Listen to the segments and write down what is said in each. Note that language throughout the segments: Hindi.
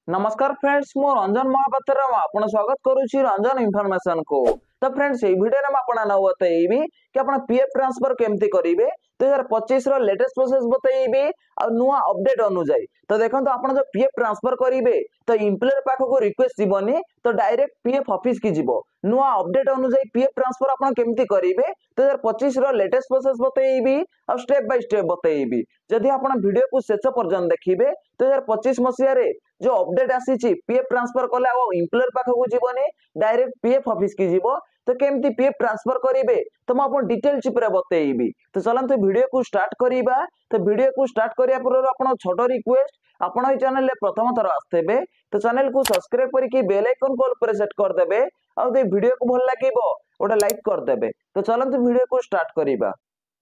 नमस्कार फ्रेंड्स मो रंजन महापात्र आपण स्वागत करुच्ची रंजन इनफॉरमेशन को। तो फ्रेंड्स ये वीडियो में आपन बताइबी कि आपण पीएफ ट्रांसफर केमती करेंगे 2025 रो लेटेस्ट प्रोसेस बताइबी आ नुआ अपडेट अनुसार। तो देखो आपन जो पीएफ ट्रांसफर करेंगे तो एम्प्लॉयर पाख को रिक्वेस्ट जीवनी तो डायरेक्ट पीएफ ऑफिस की जीवो। नुआ अपडेट अनुसार पीएफ ट्रांसफर आपन केमती करेंगे 2025 रो लेटेस्ट प्रोसेस बताइबी आ स्टेप बाय स्टेप बताइबी। जदि आपन वीडियो को शेष पर्यंत देखिबे 2025 मसिया रे जो अपडेट आसी पीएफ ट्रांसफर कले एम्प्लॉयर पाख को जीवनी डायरेक्ट पीएफ ऑफिस की जीवो। तो केमती पीएफ ट्रांसफर करेंगे तो मुझे डिटेल चिप्रे बतेबी। तो चलते वीडियो को स्टार्ट करिबा। तो वीडियो को स्टार्ट करिया पूर्व आपण छोटो रिक्वेस्ट आपण ए चैनल रे प्रथम थर आस्तेबे तो चैनल को सब्सक्राइब करके बेल आइकन को ऊपर सेट कर देबे और दे वीडियो को भल लागिबो ओटा लाइक कर देबे। तो चलते वीडियो को स्टार्ट करिबा।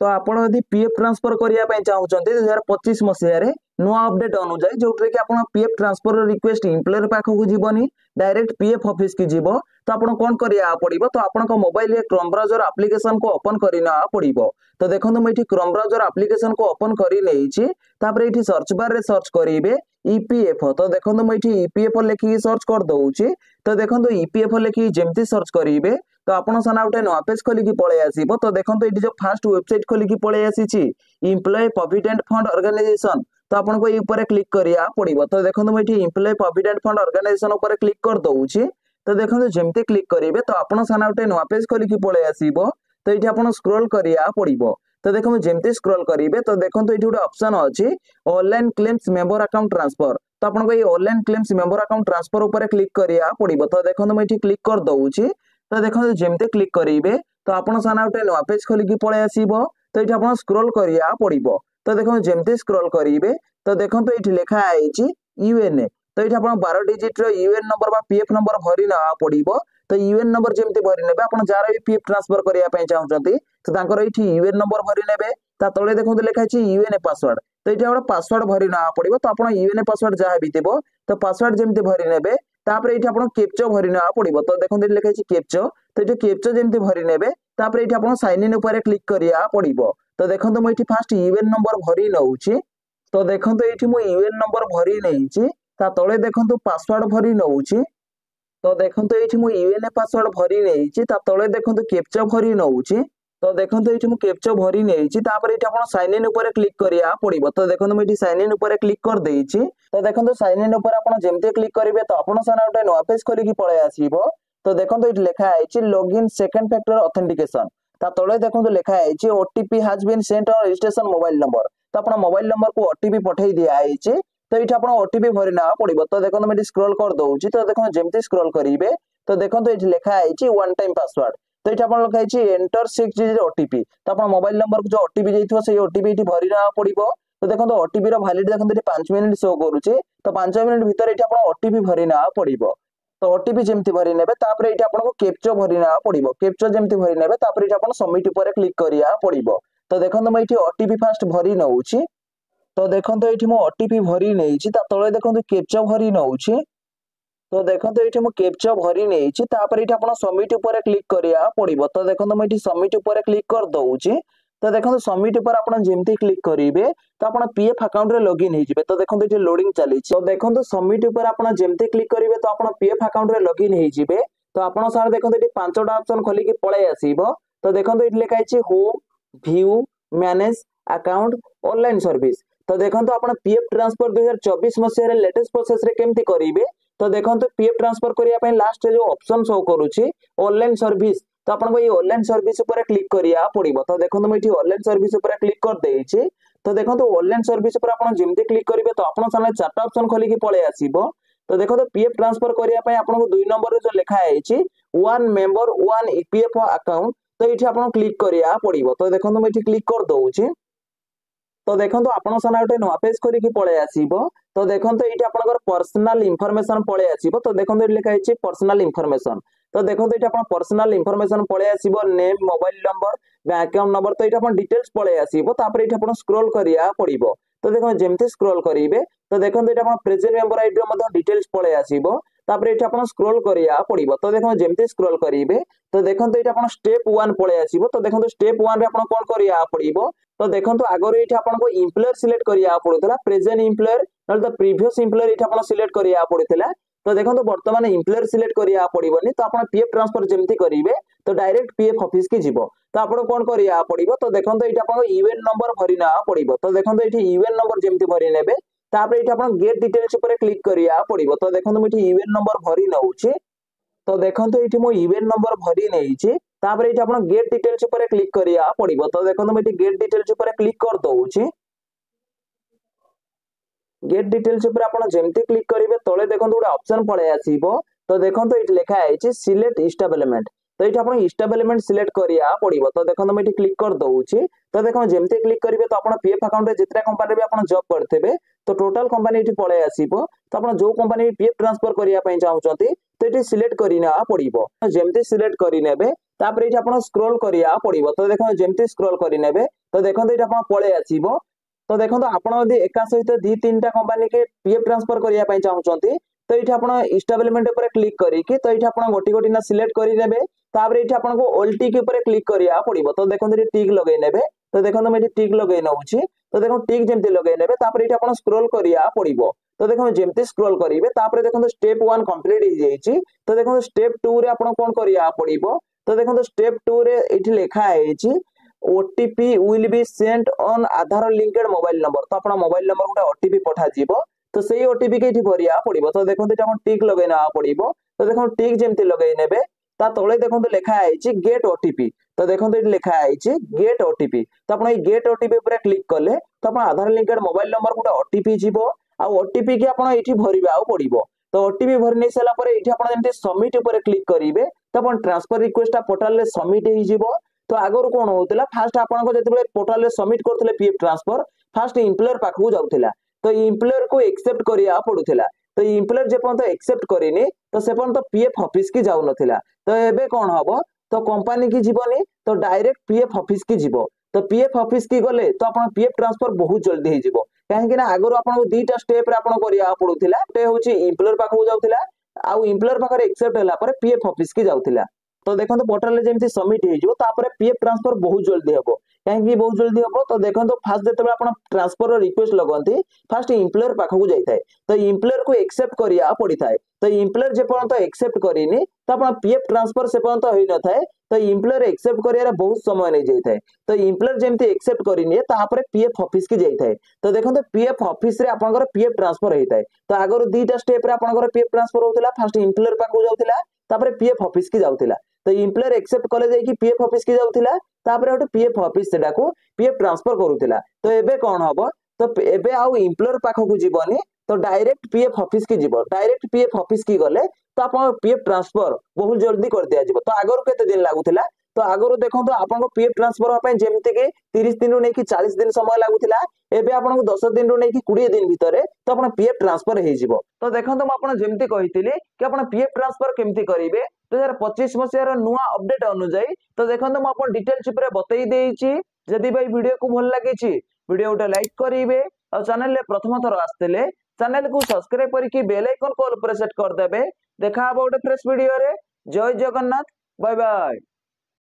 तो आपण यदि पीएफ ट्रांसफर करिया पय चाहउचंती 2025 मसिया रे नुआ अपडेट अनुसार जोटरे कि आपण पीएफ ट्रांसफर रिक्वेस्ट एम्प्लॉयर पाख को जीवनी डायरेक्ट पीएफ ऑफिस की जीवो। तो आपण कोन करिया पड़िबो तो आपण को मोबाइल रे क्रोम ब्राउजर एप्लीकेशन को ओपन करिना पड़िबो। तो देखंतु मैं एठी क्रोम ब्राउजर एप्लीकेशन को ओपन करि नेइछि। तापर एठी सर्च बार रे सर्च करिवे ईपीएफओ। तो देखंतु मैं एठी ईपीएफओ लिखि सर्च कर दउछि। तो देखंतु ईपीएफओ लिखि जेमति सर्च करिवे तो आपण साना उठे नुआ पेज खोली की पळे आसीबो। तो देखंतु एठी जो फर्स्ट वेबसाइट खोली की पळे आसीछि एम्प्लॉय प्रोविडेंट फंड ऑर्गेनाइजेशन। तो आपण को ई ऊपर क्लिक करिया पड़िबो। तो देखंतु मैं एठी एम्प्लॉय प्रोविडेंट फंड ऑर्गेनाइजेशन ऊपर क्लिक कर दउछि। तो देखंतु जेमते क्लिक करिवे तो आपण साना उठे नुआ पेज खोली की पळे आसीबो। तो एठी आपण स्क्रॉल करिया पड़िबो। तो देखंतु जेमते स्क्रॉल करिवे तो देखंतु एठी गोटे ऑप्शन अछि online claims member account transfer. तो आपण को ई online claims member account transfer ऊपर क्लिक करिया पड़िबो। तो देखंतु मैं एठी क्लिक कर दउछि। तो देखंतु जेमते क्लिक करिवे तो आपण साना उठे नुआ पेज खोली की पळे आसीबो। तो एठी आपण स्क्रॉल करिया पड़िबो। तो देखंतु जेमते स्क्रॉल करिवे तो देखंतु एठी लिखा आइछि यूएनए। तो एठी आपण 12 डिजिट रो यूएन नंबर बा पीएफ नंबर भरि ना पड़िबो। तो यूएन नंबर जेमते भरि नेबे आपण जार भी पीएफ ट्रांसफर करिया पय चाहउचंती तो तांकर एठी यूएन नंबर भरि नेबे। ता तळे देखंतु लिखा आइछि यूएनए पासवर्ड। तो एठी आपण पासवर्ड भरि ना पड़िबो। तो आपण यूएनए पासवर्ड जहा भी थिबो तो पासवर्ड जेमते भरि नेबे। तापर एठी आपण कैप्चा भरि ना पड़िबो। तो देखंतु एठी लिखा आइछि कैप्चा। तो एठी कैप्चा जेमते भरि नेबे। तापर एठी आपण साइन इन ऊपर क्लिक करिया पड़िबो। तो देखंतु मैं एठी फर्स्ट यूएन नंबर भरि नउछि। तो देखंतु एठी मु यूएन नंबर भरि नेइछि। ता तळे देखंतु पासवर्ड भरि नउछि। तो देखंतु एठी मु यूएनए पासवर्ड भरि नेइछि। ता तळे देखंतु कैप्चा भरि नउछि। तो देखंतु एठी मु कैप्चा भरि नेइछि। तापर एठी आपण साइन इन ऊपर क्लिक करिया पड़िबो। तो देखंतु मैं एठी साइन इन ऊपर क्लिक कर देइछि। तो देखंतु साइन इन ऊपर आपण जेमते क्लिक करिवे तो आपण साना उठे नुआ पेज खोली की पळे आसीबो। तो देखंतु एठी लिखा आइछि लॉगिन सेकंड फैक्टर ऑथेंटिकेशन। ता तळे देखंतु लिखा आइछि OTP has been sent on registration mobile number. तो आपण मोबाइल नंबर को ओटीपी पठेई दिया आइछि। तो एठी आपण ओटीपी भरि ना पड़िबो। तो देखंतु मैं एठी स्क्रॉल कर दउछि। तो देखंतु जेमते स्क्रॉल करिवे तो देखंतु एठी लिखा आइछि वन टाइम पासवर्ड। तो एठी आपण लिखा आइछि एंटर 6 डिजिट ओटीपी। तो आपण मोबाइल नंबर को जो ओटीपी जइथो से ओटीपी एठी भरि ना पड़िबो। तो देखंतु ओटीपी रो वैलिड देखंतु एठी 5 मिनिट शो करूछि। तो 5 मिनिट भीतर एठी आपण ओटीपी भरि ना पड़िबो। तो ओटीपी जेमति भरि नेबे तापर एठी आपण को कैप्चा भरि ना पड़िबो। कैप्चा जेमति भरि नेबे तापर एठी आपण सबमिट ऊपर क्लिक करिया पड़िबो। तो देखंतु मैं एठी ओटीपी फर्स्ट भरि नउछि। तो देखंतु एठी मो ओटीपी भरि नेइछि। ता तळे देखंतु कैप्चा भरि नउछि। तो देखंतु एठी मो कैप्चा भरि नेइछि। तापर एठी आपण सबमिट ऊपर क्लिक करिया पड़िबो। तो देखंतु मैं एठी सबमिट ऊपर क्लिक कर दउछि। तो देखंतु सबमिट ऊपर आपण जेमति क्लिक करिवे तो आपण पीएफ अकाउंट रे लॉगिन हे जिवे। तो देखंतु एठी लोडिंग चलीछि। तो देखंतु सबमिट ऊपर आपण जेमति क्लिक करिवे तो आपण पीएफ अकाउंट रे लॉगिन हे जिवे। तो आपण सार देखंतु एठी पांचटा ऑप्शन खोली की पळे आसीबो। तो देखंतु एठी लिखा आइछि home view manage account online service. तो देखंतु आपण पीएफ ट्रांसफर 2024 मसिया रे लेटेस्ट प्रोसेस रे केमति करिवे। तो देखंतु पीएफ ट्रांसफर करिया पय लास्ट रे जो ऑप्शन शो करूछि ऑनलाइन सर्विस। तो आपण को ये ऑनलाइन सर्विस ऊपर क्लिक करिया पड़िबो। तो देखंतु मैं एठी ऑनलाइन सर्विस ऊपर क्लिक कर देइछि। तो देखंतु ऑनलाइन सर्विस ऊपर आपण जेमते क्लिक करिवे तो आपण सामने चारटा ऑप्शन खोली की पळे आसीबो। तो देखंतु पीएफ ट्रांसफर करिया पय आपण को 2 नंबर रे जो लिखा आइछि one member one EPFO account. तो एठी आपण क्लिक करिया पड़िबो। तो देखंतु मैं एठी क्लिक कर दउछि। तो देखंतु आपण साना उठे नुआ पेज खोली की पळे आसीबो। तो देखंतु एठी आपनकर पर्सनल इंफॉर्मेशन पळे आसीबो। तो देखंतु एठी लिखा आइछि पर्सनल इंफॉर्मेशन। तो देखंतु एठी आपण पर्सनल इंफॉर्मेशन पळे आसीबो name mobile number bank account number. तो एठी आपण डिटेल्स पळे आसीबो। तापर एठी आपण स्क्रॉल करिया पड़िबो। तो देखो जेमते स्क्रॉल करिवे तो देखंतु एठी आपण प्रेजेंट मेंबर आईडी रो मध्य डिटेल्स पळे आसीबो। तापर एठी आपण स्क्रॉल करिया पड़िबो। तो देखो जेमते स्क्रॉल करिवे तो देखंतु एठी आपण स्टेप 1 पळे आसीबो। तो देखंतु स्टेप 1 रे आपण कोन करिया पड़िबो। तो देखंतु आगरो एठी आपण को एम्प्लॉयर सिलेक्ट करिया पड़ुतला प्रेजेंट एम्प्लॉयर तो प्रीवियस एम्प्लॉयर ये आप सिलेक्ट करिया पड़ता। तो देखो बर्तमान एम्प्लॉयर सिलेक्ट करिया पड़ोनी। तो आप पीएफ ट्रांसफर जमती करेंगे तो डायरेक्ट पीएफ ऑफिस की जीव। तो आपको कौन करिया पड़ो। तो देखो ये आप यूएन नंबर भरी ना पड़ो। तो देखो ये यूएन नंबर जमती भरी ने ये आप गेट डिटेल्स क्लिक करिया पड़ो। तो देखो मुझे यूएन नंबर भरी नौचे। तो देखो ये मो यूएन नंबर भरी नहीं तापर ये आप गेट डिटेल्स क्लिक करिया पड़ो। तो देखो मुझे गेट डिटेल्स क्लिक कर दउची। गेट डिटेल्स ऊपर आपण जेमती क्लिक करेंगे तले देखो गोटे ऑप्शन पळे आसीबो। तो देखो ये लिखा है सिलेक्ट इस्टाब्लिशमेंट। तो ये आप इस्टाब्लिशमेंट सिलेक्ट करिया पड़ो। तो देखो मुझे क्लिक कर दउची। तो देखो जेमती क्लिक करेंगे तो आप पीएफ अकाउंट जितने कंपनी भी आप जॉब करते तो टोटल कंपनी ये पळे आसीबो। तो आप जो कंपनी पीएफ ट्रांसफर करने चाहते तो ये सिलेक्ट करना पड़ो। जेमती सिलेक्ट करने तापर ये आप स्क्रॉल करिया पड़ो। तो देखो जेमती स्क्रॉल करने तो देखो ये आप पळे आसीबो। तो देखो आप एका सहित दी तीन टा कंपनी के पीएफ ट्रांसफर करने चाहते तो ये आप इस्टाब्लिशमेंट क्लिक करके तो ये आप गोटी गोटी ना सिलेक्ट करेंगे। तापर ये आपको ओल्टी के ऊपर क्लिक करिया पड़ो। तो देखो ये टिक लगे नेबे। तो देखो मुझे टिक लगे नौची। तो देखो टिक जमती लगे नेबे तापर ये आप स्क्रॉल करिया पड़ो। तो देखो जमती स्क्रॉल करेंगे तापर देखो स्टेप 1 कंप्लीट हो जाइए। तो देखो स्टेप 2 रे आपन कोन करिया पड़ो। तो देखो स्टेप 2 रे एठी लिखा है OTP will be sent on Aadhaar linked mobile number. तो अपना मोबाइल नंबर गोटे ओटीपी पठा जीवो। तो सही ओटीपी के भरिया पड़ो। तो देखो ये टिक लगे ना पड़ो। तो देखो टिक जमती लगे नेबे ता तले देखो लिखा है गेट ओटीपी। तो देखो ये लिखा है गेट ओटीपी। तो आप गेट ओटीपी ऊपर क्लिक कले तो अपना आधार लिंकेड मोबाइल नंबर गोटे ओटीपी जीवो। आ ओटीपी की आप ये भरवा पड़ो। तो ओटीपी भरी नहीं सारा ये आप सबमिट ऊपर क्लिक करेंगे तो आप ट्रांसफर रिक्वेस्ट पोर्टाल सबमिट हो। तो आगर कौन होता फास्ट आपको जो पोर्टाल सबमिट करते पीएफ ट्रांसफर फास्ट एम्प्लॉयर पाखक जाऊला। तो एम्प्लॉयर को एक्सेप्ट करिया पड़ूला। तो एम्प्लॉयर जेपर्यंत एक्सेप्ट करेनि तो से पर्यंत पीएफ ऑफिस की जाऊ नथिला। तो एबे कौन हबो तो कंपनी की जीवनी तो डायरेक्ट पीएफ ऑफिस की जीवो। तो पीएफ ऑफिस की गले तो आप पीएफ ट्रांसफर बहुत जल्दी हो जीवो। कहीं आगर आपको दीटा स्टेप करिया पड़ूला। गोटे होची एम्प्लॉयर पाखक जाऊला आउ एम्प्लॉयर पाखरे एक्सेप्ट होला पर पीएफ ऑफिस की जाऊला। तो देखो पोर्टाल जमी सबमिट हो पीएफ ट्रांसफर बहुत जल्दी हम कहीं बहुत जल्दी हम। तो देखो फास्ट जो आप ट्रांसफर रिक्वेस्ट लगती फास्ट एम्प्लॉयर पाखक जाए तो एम्प्लॉयर को एक्सेप्ट करिया पड़ता है। तो एम्प्लॉयर जेपर्यंत एक्सेप्ट करेनि तो आप पीएफ ट्रांसफर से पर्यंत हो न था। तो एम्प्लॉयर एक्सेप्ट कर बहुत समय नहीं जाए। तो एम्प्लॉयर जमी एक्सेप्ट करेनि पीएफ ऑफिस की जाए। तो देखो पीएफ ऑफिस रे आपनकर पीएफ ट्रांसफर होता है। तो आगर दीटा स्टेप रे आपनकर पीएफ ट्रांसफर होता फास्ट एम्प्लॉयर पाखक जाऊला तापर पीएफ ऑफिस की जाऊला। तो एम्प्लॉयर एक्सेप्ट कले जाई पीएफ ऑफिस की जाऊला तापर गोटे पीएफ ऑफिस सेटा को पीएफ ट्रांसफर करूला। तो एबे कौन हबो तो एबे आउ एम्प्लॉयर पाखक जीवनी तो डायरेक्ट पीएफ ऑफिस की जीव। डायरेक्ट पीएफ ऑफिस की गले तो आप पीएफ ट्रांसफर बहुत जल्दी कर दिया जीव। तो आगर केते दिन लागुथिला तो आगर देखो आपन पीएफ ट्रांसफर होपा जेमति के 30 दिन रु नेकी 40 दिन समय लागुथिला एबे आपन 10 दिन रु नेकी 20 दिन भितरे तो आपन पीएफ ट्रांसफर हो जिवो। तो देखो हम आपन जेमति कहिथिली कि आपन पीएफ ट्रांसफर केमति करिवे 2025 मसियार नुआ अपडेट अनुसार। तो देखो हम आपन डिटेल्स ऊपर बतई देइछि। जदि भाई वीडियो को भल लागिछि वीडियो उठे लाइक करिवे और चैनल ले प्रथम थर आस्तेले चैनल को सब्सक्राइब करके बेल आइकन को ऑल पर सेट कर देबे। देखा गोटे फ्रेश वीडियो रे। जय जगन्नाथ। Bye bye.